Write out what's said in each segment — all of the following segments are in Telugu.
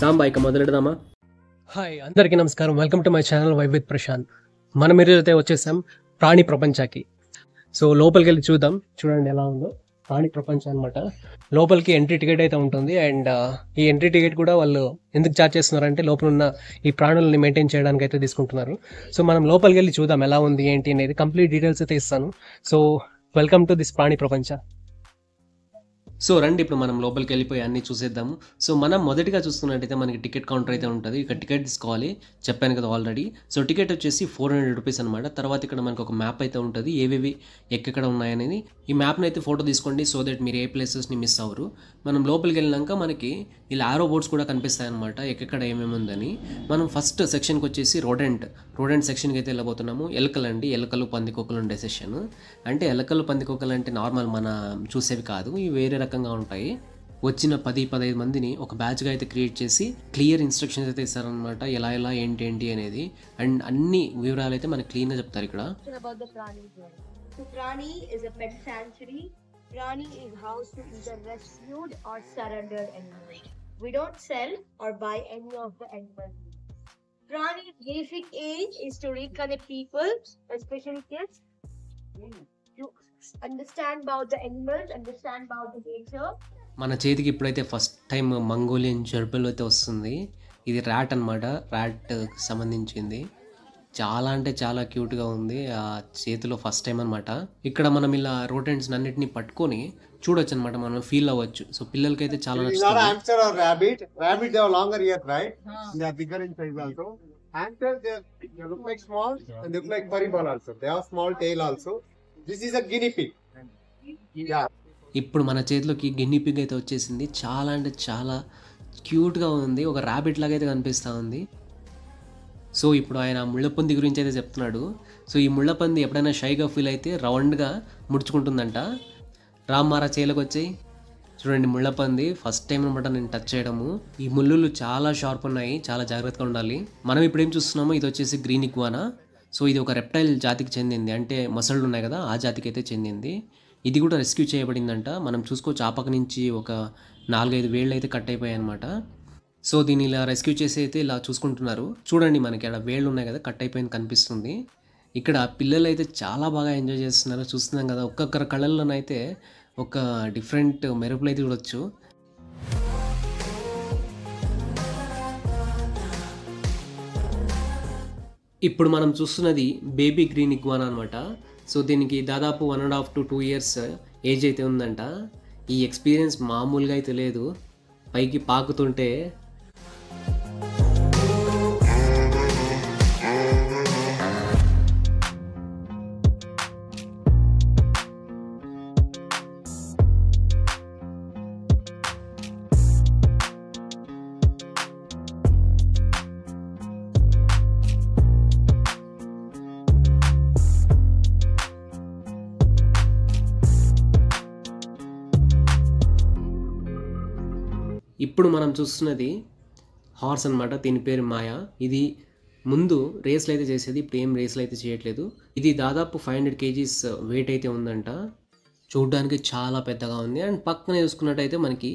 సాంబా ఇక మొదలెడదామా? హాయ్ అందరికీ నమస్కారం. Welcome to my channel vibe with Prashanth. మనం ఈరోజైతే వచ్చేసాం ప్రాణి ప్రపంచకి. సో లోపలికి వెళ్ళి చూద్దాం. చూడండి ఎలా ఉందో ప్రాణి ప్రపంచం అనమాట. లోపలికి ఎంట్రీ టికెట్ అయితే ఉంటుంది. అండ్ ఈ ఎంట్రీ టికెట్ కూడా వాళ్ళు ఎందుకు ఛార్జ్ చేస్తున్నారంటే లోపల ఉన్న ఈ ప్రాణులని మెయింటైన్ చేయడానికి అయితే తీసుకుంటున్నారు. సో మనం లోపలికి వెళ్ళి చూద్దాం ఎలా ఉంది ఏంటి అనేది. కంప్లీట్ డీటెయిల్స్ అయితే ఇస్తాను. సో వెల్కమ్ టు దిస్ ప్రాణి ప్రపంచ. సో రండి ఇప్పుడు మనం లోపలికి వెళ్ళిపోయి అన్నీ చూసేద్దాము. సో మనం మొదటిగా చూస్తున్నట్టయితే మనకి టికెట్ కౌంటర్ అయితే ఉంటుంది. ఇక్కడ టికెట్ తీసుకోవాలి, చెప్పాను కదా ఆల్రెడీ. సో టికెట్ వచ్చేసి 400 రూపీస్ అనమాట. తర్వాత ఇక్కడ మనకు ఒక మ్యాప్ అయితే ఉంటుంది, ఏవేవి ఎక్కడ ఉన్నాయనేది. ఈ మ్యాప్ని అయితే ఫోటో తీసుకోండి, సో దట్ మీరు ఏ ప్లేసెస్ని మిస్ అవ్వరు. మనం లోపలికి వెళ్ళినాక మనకి ఇలా ఆరో బోర్డ్స్ కూడా కనిపిస్తాయి అనమాట, ఎక్కడ ఏమేమి ఉందని. మనం ఫస్ట్ సెక్షన్కి వచ్చేసి రోడెంట్ సెక్షన్కి అయితే వెళ్ళబోతున్నాము. ఎలకలు అండి, ఎలకలు పందికొక్కలు ఉండే సెషన్. అంటే ఎలకలు పందికొక్కలు అంటే నార్మల్ మన చూసేవి కాదు, ఇవి వేరే రకంగా ఉంటాయి. వచ్చిన 10-15 మందిని ఒక బ్యాచ్గా అయితే క్రియేట్ చేసి క్లియర్ ఇన్స్ట్రక్షన్స్ అయితే ఇస్తారనమాట, ఎలా ఏంటి అనేది. అండ్ అన్ని వివరాలు అయితే మనకి క్లీన్గా చెప్తారు ఇక్కడ. Prani is a pet sanctuary. Prani is housed to either rescued or surrendered animals. We don't sell or buy any of the animals. Prani's basic aim is to reconnect people, especially kids, to understand about the animals, understand about the nature. మన చేతికి ఇప్పుడైతే ఫస్ట్ టైం మంగోలియన్ జర్బెల్ అయితే వస్తుంది. ఇది ర్యాట్ అనమాట, ర్యాట్ సంబంధించింది. చాలా అంటే చాలా క్యూట్గా ఉంది. ఆ చేతిలో ఫస్ట్ టైం అనమాట. ఇక్కడ మనం ఇలా రోటెంట్స్ అన్నిటిని పట్టుకొని చూడొచ్చు అనమాట, మనం ఫీల్ అవ్వచ్చు. సో పిల్లలకైతే చాలా నచ్చుతుంది. ఇప్పుడు మన చేతిలోకి గిన్నీ పిగ్ అయితే వచ్చేసింది. చాలా అంటే చాలా క్యూట్గా ఉంది, ఒక ర్యాబిట్ లాగా అయితే కనిపిస్తూ ఉంది. సో ఇప్పుడు ఆయన ముళ్ళపంది గురించి అయితే చెప్తున్నాడు. సో ఈ ముళ్ళపంది ఎప్పుడైనా షైగా ఫీల్ అయితే రౌండ్గా ముడుచుకుంటుందంట. రామ్మారా చేలకు వచ్చాయి. చూడండి ముళ్ళపంది ఫస్ట్ టైం అనమాట నేను టచ్ చేయడము. ఈ ముళ్ళులు చాలా షార్ప్ ఉన్నాయి, చాలా జాగ్రత్తగా ఉండాలి. మనం ఇప్పుడు ఏం చూస్తున్నామో ఇది వచ్చేసి గ్రీన్ ఇగ్వానా. సో ఇది ఒక రెప్టైల్ జాతికి చెందింది, అంటే మొసళ్ళు ఉన్నాయి కదా ఆ జాతికి అయితే చెందింది. ఇది కూడా రెస్క్యూ చేయబడిందంట. మనం చూసుకోవచ్చు ఆ పక్క నుంచి ఒక 4-5 వేళ్ళు అయితే కట్ అయిపోయాయి అనమాట. సో దీన్ని ఇలా రెస్క్యూ చేసి అయితే ఇలా చూసుకుంటున్నారు. చూడండి మనకి అక్కడ వేళ్ళు ఉన్నాయి కదా, కట్ అయిపోయింది కనిపిస్తుంది. ఇక్కడ పిల్లలు అయితే చాలా బాగా ఎంజాయ్ చేస్తున్నారు, చూస్తున్నాం కదా. ఒక్కొక్కరి కళ్ళల్లోనైతే ఒక డిఫరెంట్ మెరుపులు అయితే చూడొచ్చు. ఇప్పుడు మనం చూస్తున్నది బేబీ గ్రీన్ ఇగ్వానా అనమాట. సో దీనికి దాదాపు 1.5 to 2 years ఏజ్ అయితే ఉందంట. ఈ ఎక్స్పీరియన్స్ మామూలుగా అయితే లేదు, పైకి పాకుతుంటే ఇప్పుడు మనం చూస్తున్నది హార్స్ అనమాట. దీని పేరు మాయా. ఇది ముందు రేస్లు అయితే చేసేది, ఇప్పుడు ఏం రేస్లు అయితే చేయట్లేదు. ఇది దాదాపు 500 kgs వెయిట్ అయితే ఉందంట. చూడడానికి చాలా పెద్దగా ఉంది. అండ్ పక్కన చూసుకున్నట్టయితే మనకి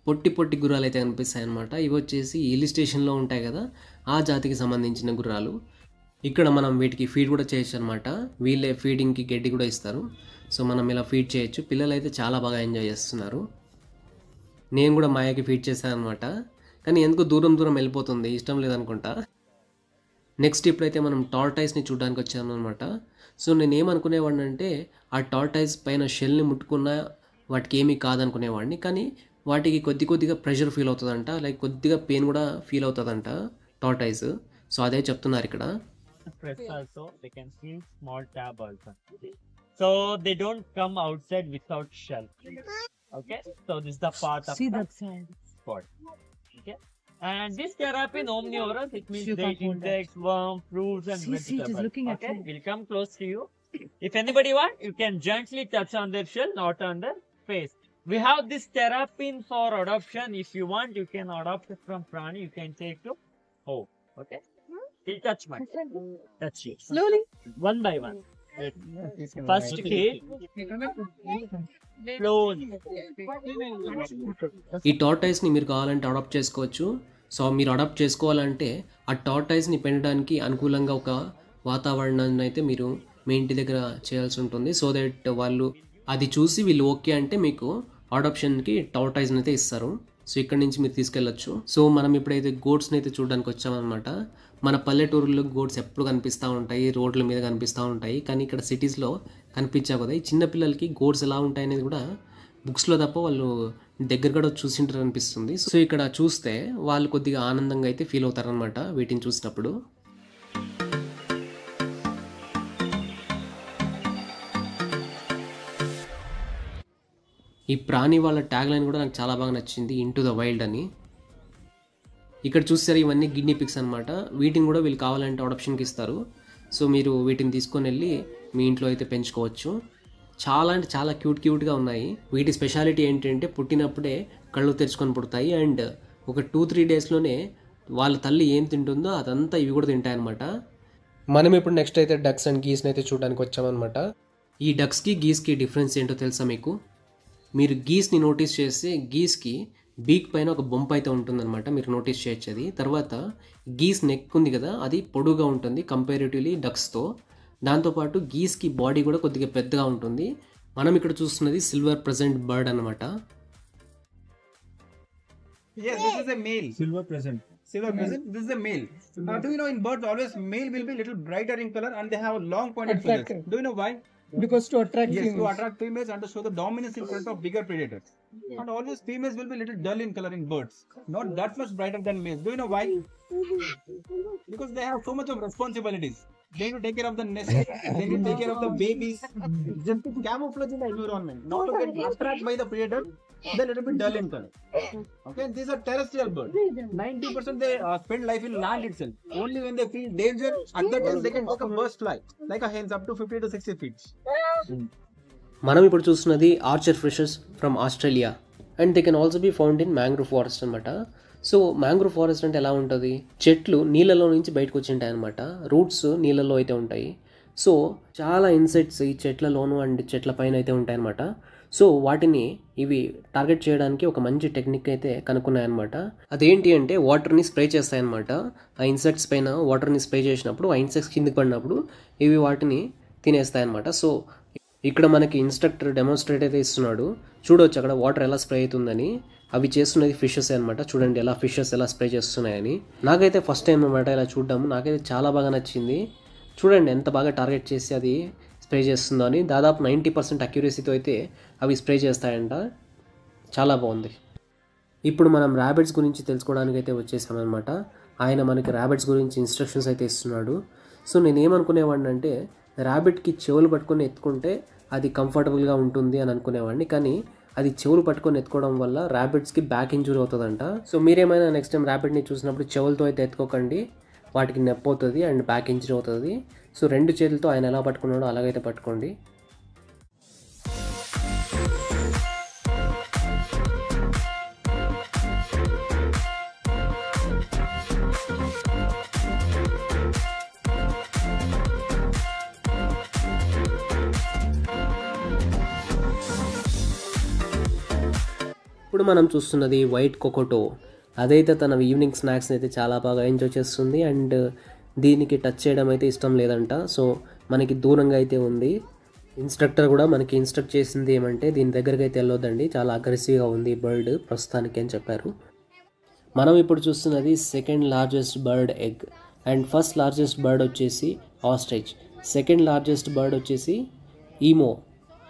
పొట్టి గుర్రాలు అయితే కనిపిస్తాయి అనమాట. ఇవి వచ్చేసి హిల్ స్టేషన్లో ఉంటాయి కదా ఆ జాతికి సంబంధించిన గుర్రాలు. ఇక్కడ మనం వీటికి ఫీడ్ కూడా చేయొచ్చు అనమాట. వీళ్ళే ఫీడింగ్కి గడ్డి కూడా ఇస్తారు. సో మనం ఇలా ఫీడ్ చేయొచ్చు. పిల్లలు అయితే చాలా బాగా ఎంజాయ్ చేస్తున్నారు. నేను కూడా మాయకి ఫీడ్ చేశాను అనమాట, కానీ ఎందుకు దూరం వెళ్ళిపోతుంది, ఇష్టం లేదనుకుంటా. నెక్స్ట్ ఇప్పుడైతే మనం టార్టైస్ని చూడడానికి వచ్చాను అనమాట. సో నేను ఏమనుకునేవాడిని అంటే ఆ టార్టైస్ పైన షెల్ని ముట్టుకున్న వాటికి ఏమీ కాదనుకునేవాడిని, కానీ వాటికి కొద్దిగా ప్రెషర్ ఫీల్ అవుతుందంట, లైక్ కొద్దిగా పెయిన్ కూడా ఫీల్ అవుతుందంట టార్టైస్. సో అదే చెప్తున్నారు ఇక్కడ. So they don't come outside without shell. Okay, so this is the part of the spot. Okay, and this terrapin omnivorous, it means they eat insects, worms, fruits and vegetables. Okay, we'll come close to you. If anybody want, you can gently touch on their shell, not on their face. We have this terrapin for adoption. If you want, you can adopt it from Prani. You can take to home. Okay, he'll touch my touch you slowly, one by one. First kid, ఈ టార్టైస్ని మీరు కావాలంటే అడాప్ట్ చేసుకోవచ్చు. సో మీరు అడాప్ట్ చేసుకోవాలంటే ఆ టార్టాయిస్ని పెంచడానికి అనుకూలంగా ఒక వాతావరణాన్ని అయితే మీరు మీ ఇంటి దగ్గర చేయాల్సి ఉంటుంది. సో దట్ వాళ్ళు అది చూసి వీళ్ళు ఓకే అంటే మీకు అడాప్షన్కి టార్టాయిస్ని అయితే ఇస్తారు. సో ఇక్కడ నుంచి మీరు తీసుకెళ్ళచ్చు. సో మనం ఇప్పుడైతే గోట్స్ని అయితే చూడడానికి వచ్చామన్నమాట. మన పల్లెటూరులో గోట్స్ ఎప్పుడు కనిపిస్తూ ఉంటాయి, రోడ్ల మీద కనిపిస్తూ ఉంటాయి. కానీ ఇక్కడ సిటీస్లో కనిపించావు కదా. ఈ చిన్నపిల్లలకి గోట్స్ ఎలా ఉంటాయి అనేది కూడా బుక్స్లో తప్ప వాళ్ళు దగ్గర కూడా చూసింటారు అనిపిస్తుంది. సో ఇక్కడ చూస్తే వాళ్ళు కొద్దిగా ఆనందంగా అయితే ఫీల్ అవుతారనమాట వీటిని చూసినప్పుడు. ఈ ప్రాణి వాళ్ళ ట్యాగ్ లైన్ కూడా నాకు చాలా బాగా నచ్చింది, ఇంటూ ద వైల్డ్ అని. ఇక్కడ చూస్తారు ఇవన్నీ గిడ్నీ పిక్స్ అనమాట. వీటిని కూడా వీళ్ళు కావాలంటే అడాప్షన్కి ఇస్తారు. సో మీరు వీటిని తీసుకొని వెళ్ళి మీ ఇంట్లో అయితే పెంచుకోవచ్చు. చాలా అంటే చాలా క్యూట్గా ఉన్నాయి. వీటి స్పెషాలిటీ ఏంటంటే పుట్టినప్పుడే కళ్ళు తెరుచుకొని పుడతాయి అండ్ ఒక 2-3 డేస్లోనే వాళ్ళ తల్లి ఏం తింటుందో అదంతా ఇవి కూడా తింటాయన్నమాట. మనం ఇప్పుడు నెక్స్ట్ అయితే డక్స్ అండ్ గీస్ని అయితే చూడడానికి వచ్చామన్నమాట. ఈ డక్స్కి గీస్కి డిఫరెన్స్ ఏంటో తెలుసా మీకు? మీరు గీస్ని నోటీస్ చేస్తే గీస్కి బీక్ పైన ఒక బొంప అయితే ఉంటుందన్నమాట, మీరు నోటీస్ చేయొచ్చు అది. తర్వాత గీస్ నెక్ ఉంది కదా, అది పొడుగా ఉంటుంది కంపారిటివ్లీ డక్స్తో. దాంతోపాటు గీస్కి బాడీ కూడా కొద్దిగా పెద్దగా ఉంటుంది. మనం ఇక్కడ చూస్తున్నది సిల్వర్ ప్రెజెంట్ బర్డ్ అనమాట. Yes, this is a male. Silver present. Silver present. This is a male. Do you know in birds always male will be little brighter in color and they have a long pointed feathers. Attractive. Do you know why? Because to attract Yes, to females. attract females and to show the dominance in front of bigger predators. And always females will be little dull in color in birds. Not that much brighter than males. Do you know why? Because they have so much of responsibilities. They need to take care of the nest. They need to take care of the babies. Just to camouflage in the environment. Not to get attracted by the predator. They're a little bit dull in color. Okay, these are terrestrial birds. 90% they spend life in land itself. Only when they feel danger, at that time they can take a burst flight. Like a hens up to 50 to 60 feet. మనం ఇప్పుడు చూస్తున్నది archer fishes from Australia and they can also be found in mangrove forest అనమాట. సో మ్యాంగ్రూవ్ ఫారెస్ట్ అంటే ఎలా ఉంటుంది? చెట్లు నీళ్ళలో నుంచి బయటకు వచ్చి ఉంటాయి అనమాట. రూట్స్ నీళ్ళలో అయితే ఉంటాయి. సో చాలా ఇన్సెక్ట్స్ ఈ చెట్లలోను అండ్ చెట్ల పైన అయితే ఉంటాయన్నమాట. సో వాటిని ఇవి టార్గెట్ చేయడానికి ఒక మంచి టెక్నిక్ అయితే కనుక్కున్నాయన్నమాట. అదేంటి అంటే వాటర్ని స్ప్రే చేస్తాయన్నమాట. ఆ ఇన్సెక్ట్స్ పైన వాటర్ని స్ప్రే చేసినప్పుడు ఆ ఇన్సెక్ట్స్ కిందకి పడినప్పుడు ఇవి వాటిని తినేస్తాయన్నమాట. సో ఇక్కడ మనకి ఇన్స్ట్రక్టర్ డెమోన్స్ట్రేట్ అయితే ఇస్తున్నాడు. చూడవచ్చు అక్కడ వాటర్ ఎలా స్ప్రే అవుతుందని. అవి చేస్తున్నది ఫిషెస్ అనమాట. చూడండి ఎలా ఫిషెస్ ఎలా స్ప్రే చేస్తున్నాయని. నాకైతే ఫస్ట్ టైం అనమాట ఇలా చూడడం. నాకైతే చాలా బాగా నచ్చింది. చూడండి ఎంత బాగా టార్గెట్ చేసి అది స్ప్రే చేస్తుందో అని. దాదాపు 90% అక్యురసీతో అయితే అవి స్ప్రే చేస్తాయంట. చాలా బాగుంది. ఇప్పుడు మనం ర్యాబిట్స్ గురించి తెలుసుకోవడానికి అయితే వచ్చేసామన్నమాట. ఆయన మనకి ర్యాబిట్స్ గురించి ఇన్స్ట్రక్షన్స్ అయితే ఇస్తున్నాడు. సో నేనేమనుకునేవాడిని అంటే ర్యాబిట్కి చెవులు పట్టుకొని ఎత్తుకుంటే అది కంఫర్టబుల్గా ఉంటుంది అని అనుకునేవాడిని. కానీ అది చెవులు పట్టుకొని ఎత్తుకోవడం వల్ల ర్యాబిట్స్కి బ్యాక్ ఇంజురీ అవుతుందంట. సో మీరేమైనా నెక్స్ట్ టైం ర్యాబిట్ని చూసినప్పుడు చెవులతో అయితే ఎత్తుకోకండి, వాటికి నొప్పి అవుతుంది అండ్ బ్యాక్ ఇంజురీ అవుతుంది. సో 2 చేతులతో ఆయన ఎలా పట్టుకున్నాడో అలాగైతే పట్టుకోండి. ఇప్పుడు మనం చూస్తున్నది వైట్ కొకోటో. అదైతే తన ఈవినింగ్ స్నాక్స్ని అయితే చాలా బాగా ఎంజాయ్ చేస్తుంది అండ్ దీనికి టచ్ చేయడం అయితే ఇష్టం లేదంట. సో మనకి దూరంగా అయితే ఉంది. ఇన్స్ట్రక్టర్ కూడా మనకి ఇన్స్ట్రక్ట్ చేసింది ఏమంటే దీని దగ్గరికి అయితే వెళ్ళొద్దండి, చాలా అగ్రెసివ్గా ఉంది బర్డ్ ప్రస్తుతానికి అని చెప్పారు. మనం ఇప్పుడు చూస్తున్నది second largest bird egg and first largest bird వచ్చేసి ఆస్ట్రిచ్, సెకండ్ లార్జెస్ట్ బర్డ్ వచ్చేసి ఈమో.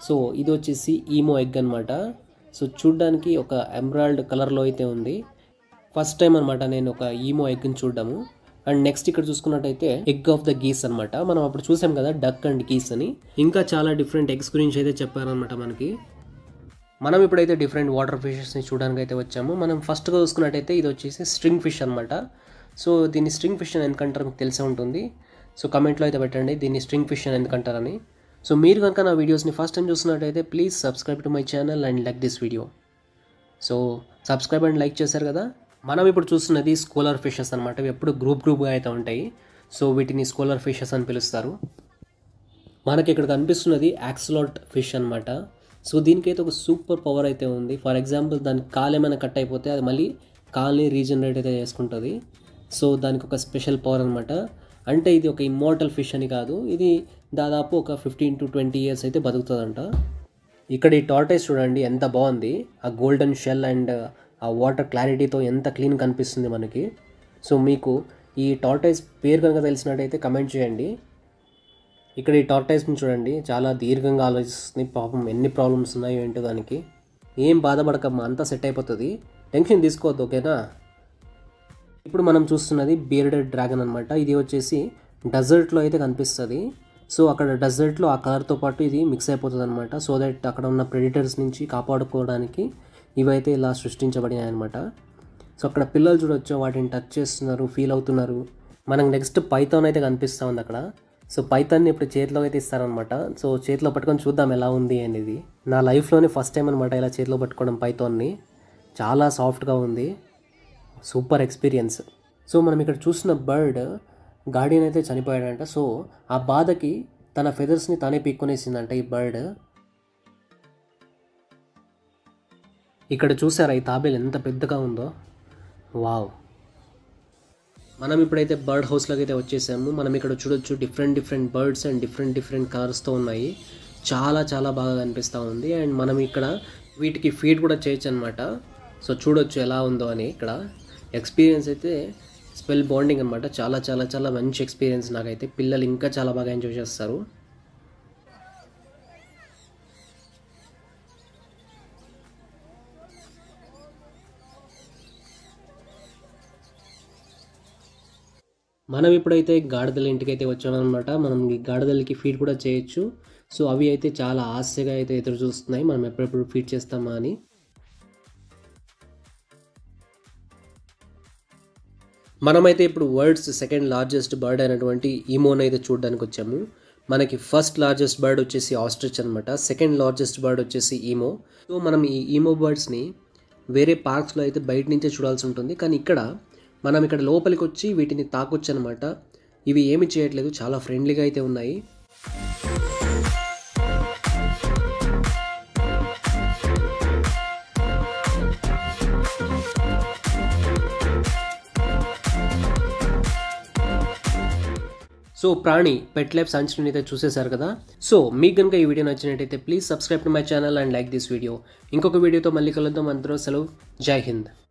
సో ఇది వచ్చేసి ఈమో ఎగ్ అనమాట. సో చూడ్డానికి ఒక ఎమరాల్డ్ కలర్లో అయితే ఉంది. ఫస్ట్ టైం అనమాట నేను ఒక ఈమో ఎగ్ని చూడడము. అండ్ నెక్స్ట్ ఇక్కడ చూసుకున్నట్టయితే ఎగ్ ఆఫ్ ద గీస్ అనమాట. మనం అప్పుడు చూసాం కదా డక్ అండ్ గీస్ అని. ఇంకా చాలా డిఫరెంట్ ఎగ్స్ గురించి అయితే చెప్పారనమాట మనకి. మనం ఇప్పుడైతే డిఫరెంట్ వాటర్ ఫిషెస్ని చూడడానికి అయితే వచ్చాము. మనం ఫస్ట్గా చూసుకున్నట్టయితే ఇది వచ్చేసి స్ట్రింగ్ ఫిష్ అనమాట. సో దీన్ని స్ట్రింగ్ ఫిష్ అని ఎందుకంటారు మీకు తెలిసే ఉంటుంది. సో కమెంట్లో అయితే పెట్టండి దీన్ని స్ట్రింగ్ ఫిష్ అని ఎందుకంటారని. సో మీరు కనుక నా వీడియోస్ని ఫస్ట్ టైం చూస్తున్నట్టయితే please subscribe to my channel and like this video. So subscribe and like చేశారు కదా. మనం ఇప్పుడు చూస్తున్నది స్కోలర్ ఫిషెస్ అనమాట. ఇవి ఎప్పుడు గ్రూప్గా అయితే ఉంటాయి. సో వీటిని స్కోలర్ ఫిషెస్ అని పిలుస్తారు. మనకి ఇక్కడ కనిపిస్తున్నది యాక్సలాట్ ఫిష్ అనమాట. సో దీనికైతే ఒక సూపర్ పవర్ అయితే ఉంది. ఫర్ ఎగ్జాంపుల్ దాని కాలు ఏమైనా కట్ అయిపోతే అది మళ్ళీ కాల్ని రీజనరేట్ అయితే చేసుకుంటుంది. సో దానికి ఒక స్పెషల్ పవర్ అనమాట. అంటే ఇది ఒక ఇమ్మోర్టల్ ఫిష్ అని కాదు, ఇది దాదాపు ఒక 15 to 20 years అయితే బతుకుతుందంట. ఇక్కడ ఈ టార్టైస్ చూడండి ఎంత బాగుంది, ఆ గోల్డెన్ షెల్ అండ్ ఆ వాటర్ క్లారిటీతో ఎంత క్లీన్ కనిపిస్తుంది మనకి. సో మీకు ఈ టార్టైస్ పేరు కనుక తెలిసినట్టయితే కమెంట్ చేయండి. ఇక్కడ ఈ టార్టైస్ని చూడండి చాలా దీర్ఘంగా ఆలోచిస్తుంది. పాపం ఎన్ని ప్రాబ్లమ్స్ ఉన్నాయో ఏంటో దానికి. ఏం బాధపడకమ్మా, అంతా సెట్ అయిపోతుంది, టెన్షన్ తీసుకోవద్దు, ఓకేనా. ఇప్పుడు మనం చూస్తున్నది బియర్డెడ్ డ్రాగన్ అనమాట. ఇది వచ్చేసి డెజర్ట్లో అయితే కనిపిస్తుంది. సో అక్కడ డెజర్ట్లో ఆ కలర్తో పాటు ఇది మిక్స్ అయిపోతుంది అనమాట. సో దట్ అక్కడ ఉన్న ప్రెడిటర్స్ నుంచి కాపాడుకోవడానికి ఇవైతే ఇలా సృష్టించబడినాయి అనమాట. సో అక్కడ పిల్లలు చూడొచ్చు, వాటిని టచ్ చేస్తున్నారు, ఫీల్ అవుతున్నారు. మనకు నెక్స్ట్ పైథాన్ అయితే కనిపిస్తూ ఉంది అక్కడ. సో పైథాన్ని ఇప్పుడు చేతిలో అయితే ఇస్తారనమాట. సో చేతిలో పట్టుకొని చూద్దాం ఎలా ఉంది అనేది. నా లైఫ్లోనే ఫస్ట్ టైం అనమాట ఇలా చేతిలో పట్టుకోవడం పైథాన్ని. చాలా సాఫ్ట్గా ఉంది, సూపర్ ఎక్స్పీరియన్స్. సో మనం ఇక్కడ చూసిన బర్డ్ గార్డియన్ అయితే చనిపోయాడంట. సో ఆ బాధకి తన ఫెదర్స్ని తానే పీక్కొనేసిందంట ఈ బర్డ్. ఇక్కడ చూసారా ఈ తాబేలు ఎంత పెద్దగా ఉందో, వావ్. మనం ఇప్పుడైతే బర్డ్ హౌస్లోకి అయితే వచ్చేసాము. మనం ఇక్కడ చూడొచ్చు డిఫరెంట్ బర్డ్స్ అండ్ డిఫరెంట్ కలర్స్తో ఉన్నాయి. చాలా చాలా బాగా కనిపిస్తూ ఉంది. అండ్ మనం ఇక్కడ వీటికి ఫీడ్ కూడా చేయొచ్చు అనమాట. సో చూడొచ్చు ఎలా ఉందో అని. ఇక్కడ ఎక్స్పీరియన్స్ అయితే స్పెల్ బాండింగ్ అనమాట. చాలా చాలా చాలా మంచి ఎక్స్పీరియన్స్ నాకైతే. పిల్లలు ఇంకా చాలా బాగా ఎంజాయ్ చేస్తారు. మనం ఇప్పుడైతే గాడిదల ఇంటికి అయితే వచ్చామన్నమాట. మనం ఈ గాడిదలకి ఫీడ్ కూడా చేయొచ్చు. సో అవి అయితే చాలా ఆశగా అయితే ఎదురు చూస్తున్నాయి మనం ఎప్పుడెప్పుడు ఫీడ్ చేస్తామా అని. మనమైతే ఇప్పుడు వరల్డ్స్ సెకండ్ లార్జెస్ట్ బర్డ్ అయినటువంటి ఈమోని అయితే చూడడానికి వచ్చాము. మనకి ఫస్ట్ లార్జెస్ట్ బర్డ్ వచ్చేసి ఆస్ట్రిచ్ అనమాట, సెకండ్ లార్జెస్ట్ బర్డ్ వచ్చేసి ఈమో. సో మనం ఈ ఈమో బర్డ్స్ని వేరే పార్క్స్లో అయితే బయట నుంచే చూడాల్సి ఉంటుంది, కానీ మనం ఇక్కడ లోపలికి వచ్చి వీటిని తాకొచ్చు అనమాట. ఇవి ఏమి చేయట్లేదు, చాలా ఫ్రెండ్లీగా అయితే ఉన్నాయి. సో ప్రాణి పెట్ లైఫ్ సంచిని అయితే చూసేశారు కదా. సో మీకు కనుక ఈ వీడియో నచ్చినట్టయితే please subscribe to my channel and like this video. ఇంకొక వీడియోతో మళ్ళీ కలుద్దాం. అందరూ సెలవు, జై హింద్.